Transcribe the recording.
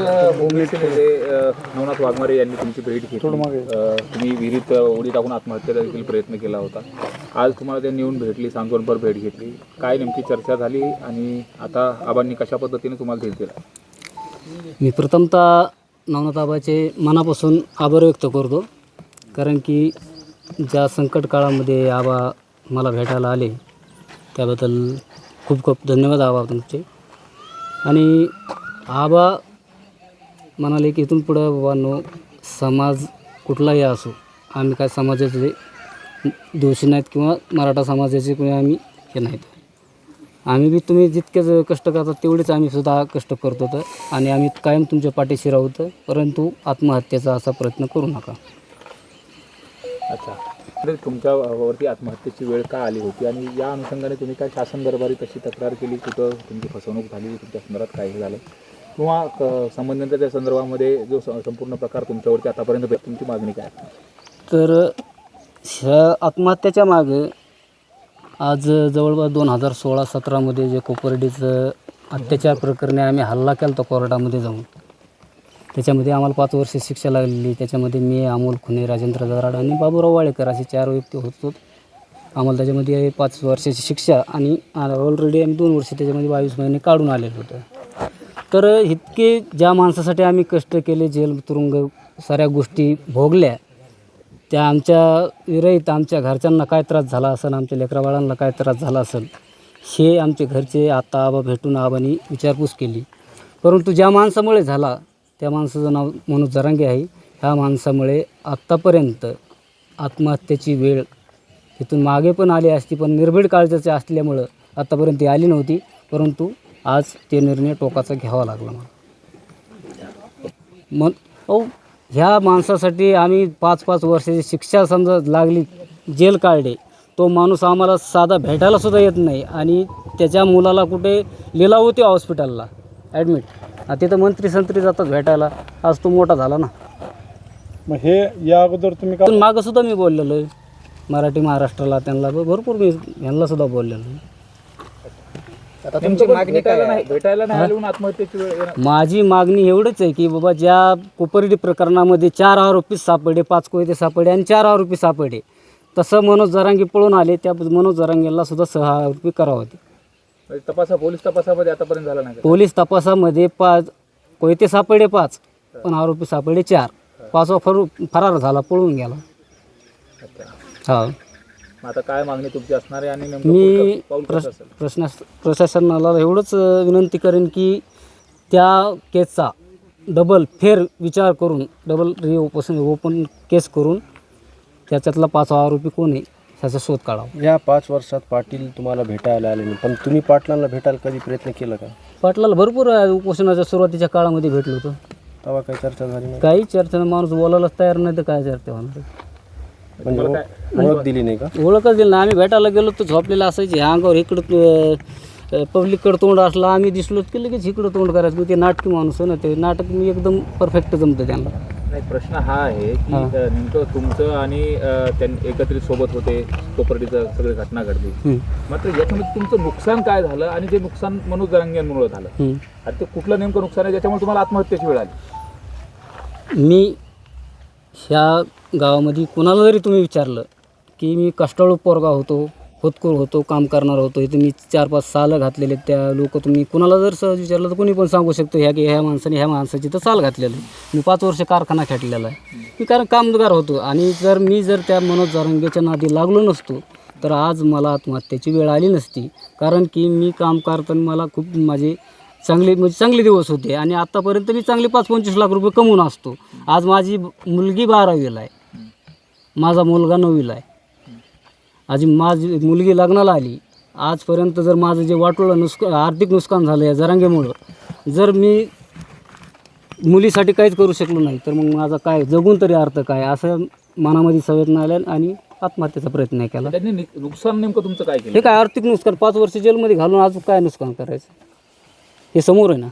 काँग्रेसचे नेते नवनाथ वाघमारे यांनी तुमची भेट घेतली. तुम्ही विहिरीत उडी टाकून आत्महत्येचा देखील प्रयत्न केला होता. आज तुम्हाला त्यांनी येऊन भेटली, सांत्वनपर भेट घेतली. काय नेमकी चर्चा झाली आणि आता आबांनी कशा पद्धतीने तुम्हाला भेट दिला? मी प्रथमतः नवनाथ आबाचे मनापासून आभार व्यक्त करतो, कारण की ज्या संकट काळामध्ये आबा मला भेटायला आले त्याबद्दल खूप खूप धन्यवाद आबा तुमचे. आणि आबा म्हणाले की इथून पुढं बाबांनो, समाज कुठलाही असो, आम्ही काय समाजाचे दोषी नाहीत किंवा मराठा समाजाचे कोणी आम्ही हे नाहीत. आम्ही बी तुम्ही जितके कष्ट करतात तेवढेच आम्ही सुद्धा कष्ट करतो तर, आणि आम्ही कायम तुमच्या पाठीशी राहू, परंतु आत्महत्येचा असा प्रयत्न करू नका. अच्छा, तर तुमच्यावरती आत्महत्येची वेळ का आली होती आणि या अनुषंगाने तुम्ही काय शासन दरबारी तशी तक्रार केली, कुठं तुमची फसवणूक झाली, तुमच्या संदर्भात काय झालं किंवा संबंधिताच्या संदर्भामध्ये जो संपूर्ण प्रकार तुमच्यावरती आतापर्यंत तुमची मागणी काय? तर ह्या आत्महत्येच्या मागे आज जवळपास 2016-17मध्ये जे कोपर्डीचं अत्याचार प्रकरणी आम्ही हल्ला केला होता कोर्टामध्ये जाऊन, त्याच्यामध्ये आम्हाला 5 वर्ष शिक्षा लागलेली. त्याच्यामध्ये मी, अमोल खुने, राजेंद्र दराड आणि बाबूराव वाळेकर असे 4 व्यक्ती होतो. आम्हाला त्याच्यामध्ये 5 वर्षाची शिक्षा आणि ऑलरेडी आम्ही 2 वर्ष त्याच्यामध्ये 22 महिने काढून आलेलो होतं. तर इतके ज्या माणसासाठी आम्ही कष्ट केले, जेल तुरुंग साऱ्या गोष्टी भोगल्या, त्या आमच्या विरहित आमच्या घरच्यांना काय त्रास झाला असेल, आमच्या लेकराबाळांना काय त्रास झाला असेल, हे आमचे घरचे आता आबा भेटून आबांनी विचारपूस केली. परंतु ज्या माणसामुळे झाला त्या माणसाचं नाव मनोज जरांगे आहे. ह्या माणसामुळे आत्तापर्यंत आत्महत्येची वेळ तिथून मागे पण आली असती, पण निर्भीड काळजाचे असल्यामुळं आत्तापर्यंत ती आली नव्हती. परंतु आज ते निर्णय टोकाचा घ्यावा लागला मला. ह्या माणसासाठी आम्ही 5-5 वर्षाची शिक्षा समजा लागली, जेल काढले, तो माणूस आम्हाला साधा भेटायलासुद्धा येत नाही आणि त्याच्या मुलाला कुठे लिहिला होती हॉस्पिटलला ॲडमिट, तिथं मंत्री जातात भेटायला. आज तो मोठा झाला ना. मग हे या अगोदर तुम्ही का मागंसुद्धा मी बोललेलो आहे मराठी महाराष्ट्राला, त्यांना भरपूर मी यांनासुद्धा बोललेलो आहे. आता तुमची मागणी काय? भेटायला नाही आले म्हणून आत्महत्येची वेळ? माझी मागणी एवढंच आहे की बाबा, ज्या कोपर्डी प्रकरणामध्ये 4 आरोपी सापडले, 5 कोयते सापडले आणि 4 आरोपी सापडले, तसं मनोज जरांगे पळून आले, त्या मनोज जरांगेला सुद्धा 6 आरोपी करावं होते. पोलीस तपासामध्ये आतापर्यंत झाला नाही? पोलीस तपासामध्ये 5 कोयते सापडले, 5 पण आरोपी सापडले 4. 5वा फरार झाला, पळून गेला. हा, आता काय मागणी तुमची असणार आहे आणि मी प्रशासनाला एवढंच विनंती करेन की त्या केसचा डबल फेर विचार करून, डबल ओपन केस करून त्याच्यातला 5वा आरोपी कोण आहे त्याचा शोध काढावा. या 5 वर्षात पाटील तुम्हाला भेटायला आले नाही, पण तुम्ही पाटलांना भेटायला कधी प्रयत्न केला का? पाटलाला भरपूर उपोषणाच्या सुरुवातीच्या काळामध्ये भेटलो होतो. तेव्हा काही चर्चा झाली नाही? काही चर्चा नाही, माणूस बोलायलाच तयार नाही तर काय चर्चा होणार? म्हणजे ओळख दिली नाही का? ओळखच दिली ना. आम्ही भेटायला गेलो तर झोपलेलं असायचे, ह्या अंगावर इकडं पब्लिककडं तोंड असलं, आम्ही दिसलो की लगेच इकडं तोंड करायचं. ते नाटकी माणूस आहे ना, ते नाटक मी एकदम परफेक्ट जमतं त्यांना. नाही, प्रश्न हा आहे की नेमकं तुमचं आणि त्यांनी एकत्रित सोबत होते, कोपर्डीचं सगळी घटना घडली, मात्र याच्यामध्ये तुमचं नुकसान काय झालं आणि जे नुकसान मनोज जरांगेंमुळे झालं, आणि ते कुठलं नेमकं नुकसान आहे ज्याच्यामुळे तुम्हाला आत्महत्येची वेळ आली? मी ह्या गावामध्ये कुणाला जरी तुम्ही विचारलं की मी कष्टाळू पोरगा होतो, होतकूर होतो, काम करणार होतो, इथे मी 4-5 सालं घातलेले, त्या लोक तुम्ही कुणाला जर सहज विचारलं तर कोणी पण सांगू शकतो ह्या माणसाने ह्या माणसाची तर साल घातलेलं. मी 5 वर्ष कारखाना खेटलेला आहे, मी कारण कामगार होतो. आणि मी जर त्या मनोज जरांगेच्या नादी लागलो नसतो तर आज मला आत्महत्येची वेळ आली नसती. कारण की मी काम करताना मला खूप माझे चांगले दिवस होते आणि आत्तापर्यंत मी चांगले 5-25 लाख रुपये कमवून असतो. आज माझी मुलगी 12वीला आहे, माझा मुलगा 9वीला आहे. आज माझी मुलगी लग्नाला आली. आजपर्यंत जर माझं जे वाटोळं आर्थिक नुकसान झालं या जरांगेमुळं, जर मी मुलीसाठी काहीच करू शकलो नाही तर मग माझा काय जगून तरी अर्थ काय, असं मनामध्ये संवेदना आल्या आणि आत्महत्येचा प्रयत्न केला. त्यांनी नुकसान नेमकं तुमचं काय केलं? हे काय आर्थिक नुकसान, 5 वर्ष जेलमध्ये घालून आज काय नुकसान करायचं हे समोर आहे ना.